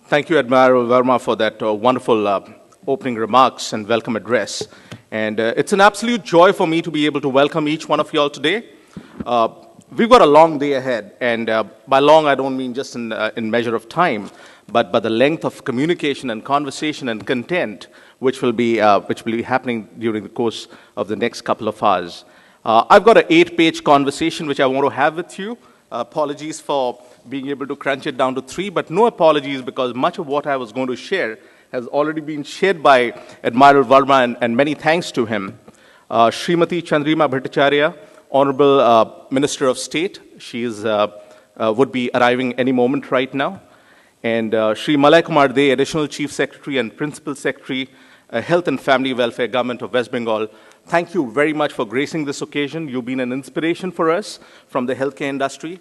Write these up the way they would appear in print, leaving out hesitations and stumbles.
Thank you, Admiral Verma, for that wonderful opening remarks and welcome address. And it's an absolute joy for me to be able to welcome each one of you all today. We've got a long day ahead, and by long I don't mean just in measure of time, but by the length of communication and conversation and content which will be happening during the course of the next couple of hours. I've got an 8-page conversation which I want to have with you. Apologies for being able to crunch it down to 3, but no apologies because much of what I was going to share has already been shared by Admiral Verma, and many thanks to him. Srimati Chandrima Bhattacharya, Honorable Minister of State, she would be arriving any moment right now. And Shri Malay Kumar De, Additional Chief Secretary and Principal Secretary, Health and Family Welfare, Government of West Bengal. Thank you very much for gracing this occasion. You've been an inspiration for us from the healthcare industry.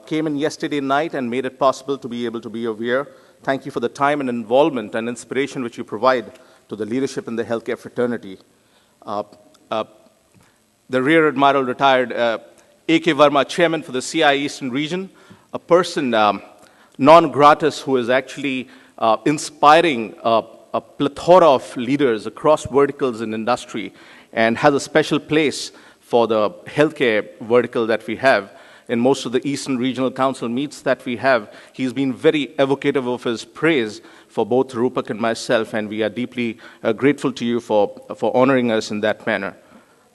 Came in yesterday night and made it possible to be able to be over here. Thank you for the time and involvement and inspiration which you provide to the leadership in the healthcare fraternity. The Rear Admiral retired A.K. Verma, Chairman for the Cii Eastern Region, a person non gratis who is actually inspiring a plethora of leaders across verticals in industry and has a special place for the healthcare vertical that we have. In most of the Eastern Regional Council meets that we have, he's been very evocative of his praise for both Rupak and myself, and we are deeply grateful to you for honoring us in that manner.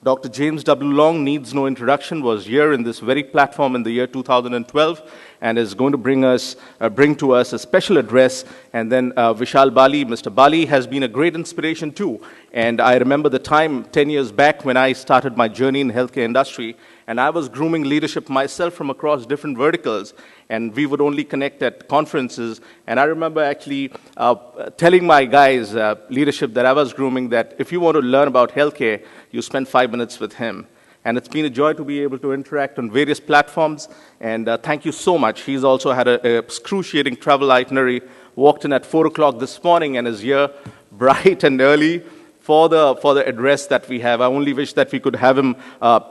Dr. James W. Long needs no introduction, was here in this very platform in the year 2012 and is going to bring to us a special address. And then Vishal Bali, Mr. Bali has been a great inspiration too. And I remember the time 10 years back when I started my journey in healthcare industry, and I was grooming leadership myself from across different verticals, and we would only connect at conferences. And I remember actually telling my guys, leadership that I was grooming, that if you want to learn about healthcare, you spend 5 minutes with him. And it's been a joy to be able to interact on various platforms, and thank you so much. He's also had an excruciating travel itinerary, walked in at 4 o'clock this morning and is here bright and early for the address that we have. I only wish that we could have him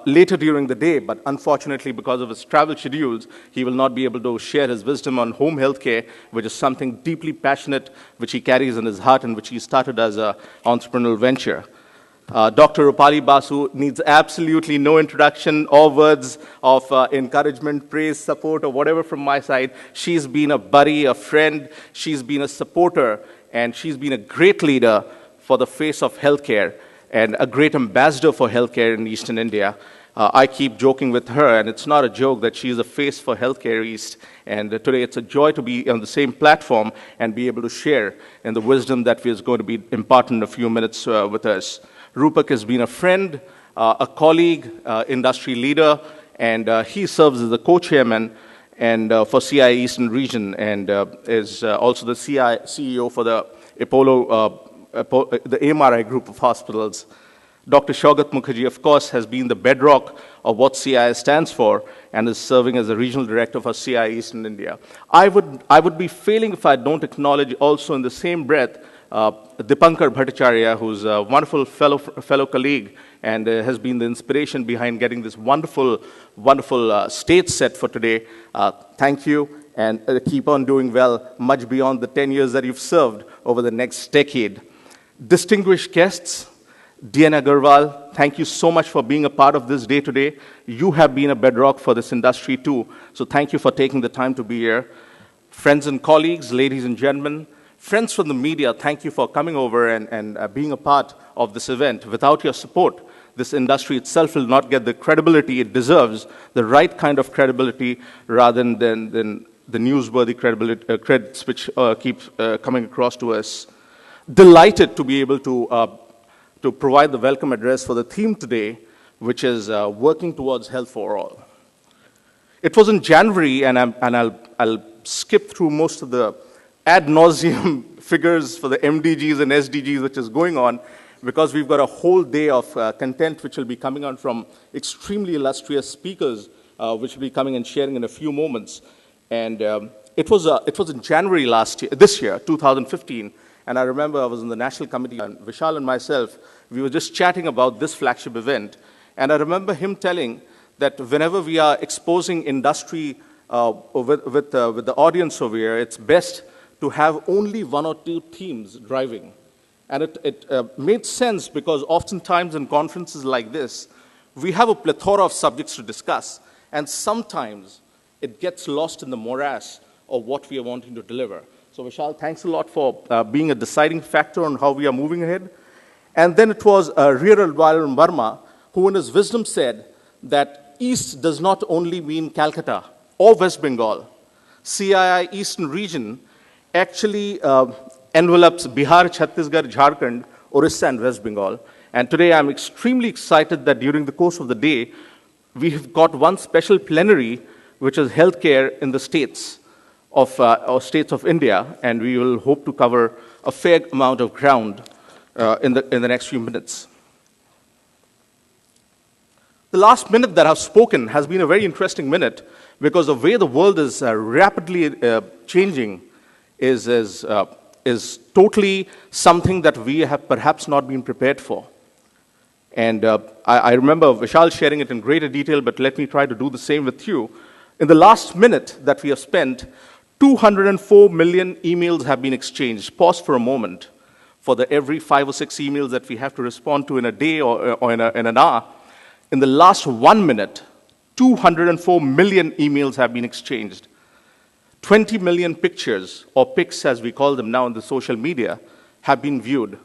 later during the day, but unfortunately, because of his travel schedules, he will not be able to share his wisdom on home healthcare, which is something deeply passionate, which he carries in his heart and which he started as an entrepreneurial venture. Dr. Rupali Basu needs absolutely no introduction or words of encouragement, praise, support, or whatever from my side. She's been a buddy, a friend, she's been a supporter, and she's been a great leader for the face of healthcare and a great ambassador for healthcare in Eastern India. I keep joking with her, and it's not a joke, that she's a face for healthcare East. And today it's a joy to be on the same platform and be able to share in the wisdom that is going to be imparted in a few minutes with us. Rupak has been a friend, a colleague, industry leader, and he serves as the co-chairman and for CI Eastern Region, and is also the CEO for the the AMRI group of hospitals. Dr. Shaugat Mukherjee, of course, has been the bedrock of what CI stands for and is serving as the regional director for CI Eastern India. I would be failing if I don't acknowledge also in the same breath Dipankar Bhattacharya, who's a wonderful fellow colleague and has been the inspiration behind getting this wonderful stage set for today. Thank you, and keep on doing well, much beyond the 10 years that you've served over the next decade. Distinguished guests, Diana Agarwal, thank you so much for being a part of this day today. You have been a bedrock for this industry too, so thank you for taking the time to be here. Friends and colleagues, ladies and gentlemen, friends from the media, thank you for coming over and being a part of this event. Without your support, this industry itself will not get the credibility it deserves, the right kind of credibility, rather than the newsworthy credits which keep coming across to us. Delighted to be able to provide the welcome address for the theme today, which is working towards health for all. It was in January, and I'll skip through most of the ad nauseum figures for the MDGs and SDGs which is going on, because we've got a whole day of content which will be coming on from extremely illustrious speakers, which will be coming and sharing in a few moments. And it was in January this year, 2015, and I remember I was in the National Committee, and Vishal and myself, we were just chatting about this flagship event, and I remember him telling that whenever we are exposing industry with the audience over here, it's best to have only one or two teams driving. And it made sense because oftentimes in conferences like this, we have a plethora of subjects to discuss, and sometimes it gets lost in the morass of what we are wanting to deliver. So Vishal, thanks a lot for being a deciding factor on how we are moving ahead. And then it was Rear Admiral Verma who in his wisdom said that East does not only mean Calcutta or West Bengal. CII Eastern region actually envelops Bihar, Chhattisgarh, Jharkhand, Orissa, and West Bengal. And today I'm extremely excited that during the course of the day, we have got one special plenary, which is healthcare in the states of India, and we will hope to cover a fair amount of ground in the next few minutes. The last minute that I've spoken has been a very interesting minute because the way the world is rapidly changing is totally something that we have perhaps not been prepared for. And I remember Vishal sharing it in greater detail, but let me try to do the same with you. In the last minute that we have spent, 204 million emails have been exchanged. Pause for a moment. For the every 5 or 6 emails that we have to respond to in a day or in an hour, in the last 1 minute, 204 million emails have been exchanged. 20 million pictures, or pics as we call them now in the social media, have been viewed.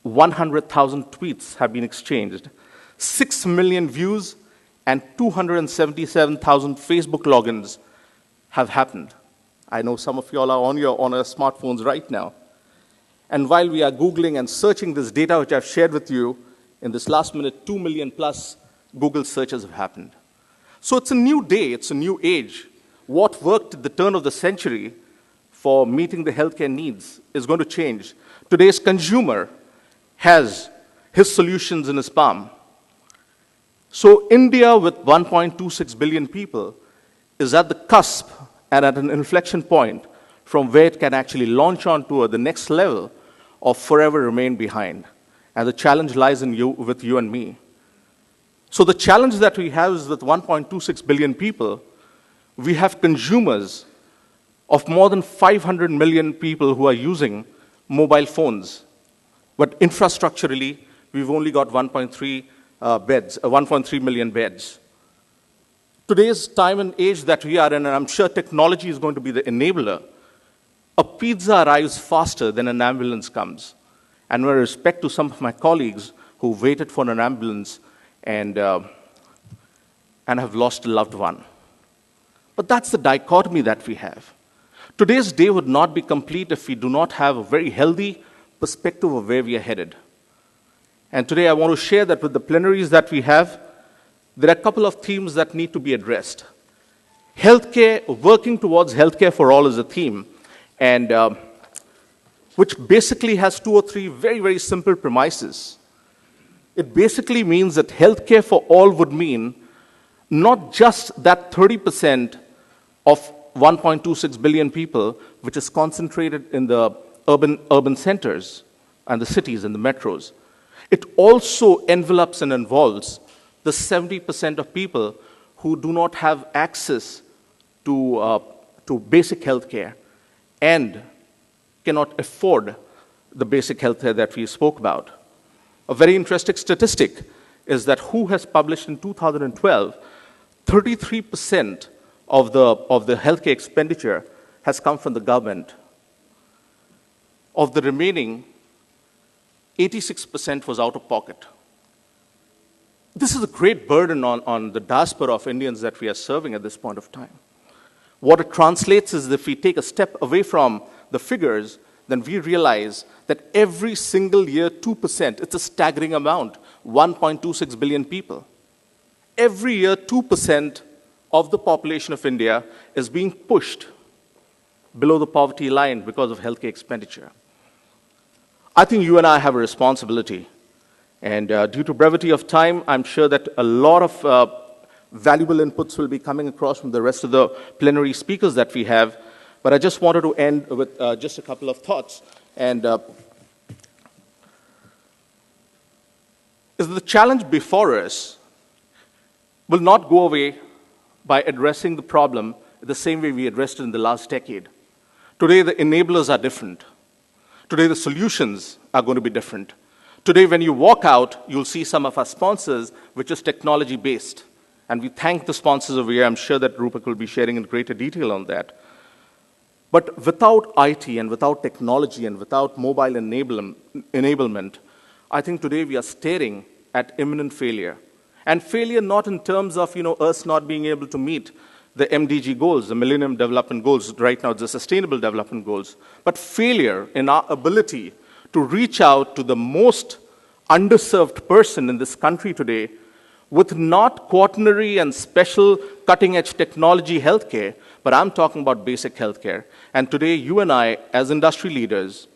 100,000 tweets have been exchanged. 6 million views and 277,000 Facebook logins have happened. I know some of you all are on your smartphones right now. And while we are Googling and searching this data which I've shared with you, in this last minute, 2 million plus Google searches have happened. So it's a new day, it's a new age. What worked at the turn of the century for meeting the healthcare needs is going to change. Today's consumer has his solutions in his palm. So India, with 1.26 billion people, is at the cusp and at an inflection point from where it can actually launch onto the next level or forever remain behind. And the challenge lies in with you and me. So the challenge that we have is with 1.26 billion people, we have consumers of more than 500 million people who are using mobile phones. But infrastructurally, we've only got 1.3 million beds. Today's time and age that we are in, and I'm sure technology is going to be the enabler, a pizza arrives faster than an ambulance comes. And with respect to some of my colleagues who waited for an ambulance and have lost a loved one. But that's the dichotomy that we have. Today's day would not be complete if we do not have a very healthy perspective of where we are headed. And today I want to share that with the plenaries that we have, there are a couple of themes that need to be addressed. Healthcare, working towards healthcare for all is a theme, and which basically has 2 or 3 very, very simple premises. It basically means that healthcare for all would mean not just that 30% of 1.26 billion people, which is concentrated in the urban centers and the cities and the metros. It also envelops and involves the 70% of people who do not have access to basic health care and cannot afford the basic health care that we spoke about. A very interesting statistic is that WHO has published in 2012, 33% of the healthcare expenditure has come from the government. Of the remaining, 86% was out of pocket. This is a great burden on the diaspora of Indians that we are serving at this point of time. What it translates is if we take a step away from the figures, then we realize that every single year, 2%, it's a staggering amount, 1.26 billion people. Every year, 2% of the population of India is being pushed below the poverty line because of healthcare expenditure. I think you and I have a responsibility. And due to brevity of time, I'm sure that a lot of valuable inputs will be coming across from the rest of the plenary speakers that we have. But I just wanted to end with just a couple of thoughts. And is the challenge before us will not go away by addressing the problem the same way we addressed it in the last decade. Today, the enablers are different. Today, the solutions are going to be different. Today, when you walk out, you'll see some of our sponsors, which is technology-based. And we thank the sponsors over here. I'm sure that Rupak will be sharing in greater detail on that. But without IT and without technology and without mobile enablement, I think today we are staring at imminent failure. And failure not in terms of us not being able to meet the MDG goals, the Millennium Development Goals, right now the Sustainable Development Goals, but failure in our ability to reach out to the most underserved person in this country today with not quaternary and special cutting-edge technology healthcare, but I'm talking about basic healthcare. And today, you and I, as industry leaders,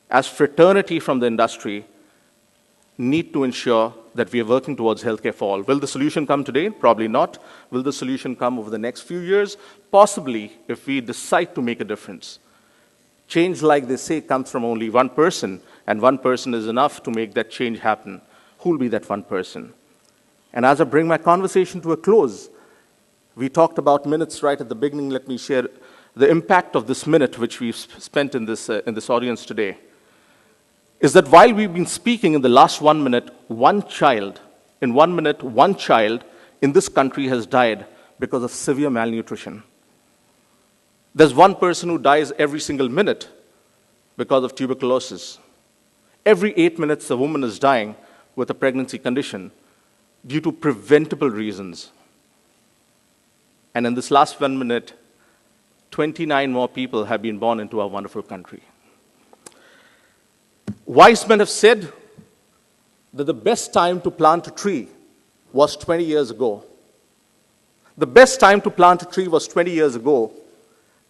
as fraternity from the industry, need to ensure that we are working towards healthcare for all. Will the solution come today? Probably not. Will the solution come over the next few years? Possibly, if we decide to make a difference. Change, like they say, comes from only one person, and one person is enough to make that change happen. Who will be that one person? And as I bring my conversation to a close, we talked about minutes right at the beginning. Let me share the impact of this minute, which we've spent in this audience today, is that while we've been speaking in the last 1 minute, one child in this country has died because of severe malnutrition. There's one person who dies every single minute because of tuberculosis. Every 8 minutes, a woman is dying with a pregnancy condition due to preventable reasons. And in this last 1 minute, 29 more people have been born into our wonderful country. Wise men have said that the best time to plant a tree was 20 years ago. The best time to plant a tree was 20 years ago.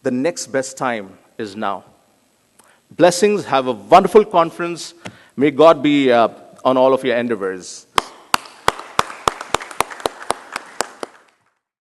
The next best time is now. Blessings. Have a wonderful conference. May God be on all of your endeavors.